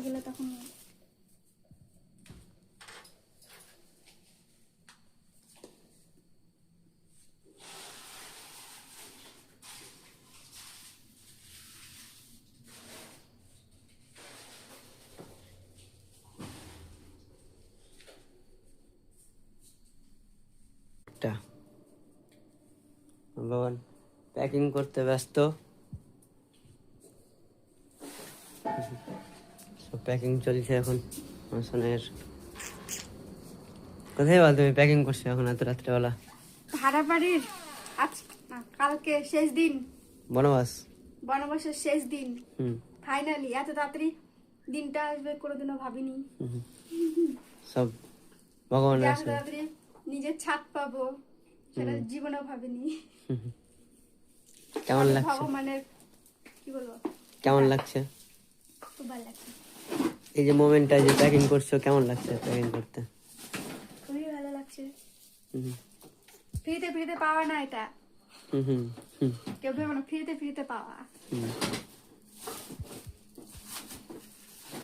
গেলে তখন বাবান প্যাকিং করতে ব্যস্ত। প্যাকিং চলছে এখন মাসনের। কোথায় বল তুমি প্যাকিং করছো এখন এত রাত্রেবেলা? ভাড়া বাড়ির আজ না কালকে শেষ দিন, বনবাস। বনবাসের শেষ দিন। হুম ফাইনালি এত তাড়াতাড়ি দিনটা আসবে কোনোদিনও ভাবিনি। সব ভগবানের যে এত আশীর্বাদ। তাড়াতাড়ি নিজের ছাদ পাবো সেটা জীবনেও ভাবিনি। কেমন লাগছে? ভগবানের কি বলবো, কেমন লাগছে খুব ভালো লাগছে। এই যে মোমেন্টটা যে প্যাকিং করছো, কেমন লাগছে প্যাকিং করতে? খুবই ভালো লাগছে। হুম ফ্রিতে ফ্রিতে পাওয়া না এটা, হুম হুম হুম কেউ ভেবে না ফ্রিতে ফ্রিতে পাওয়া। হুম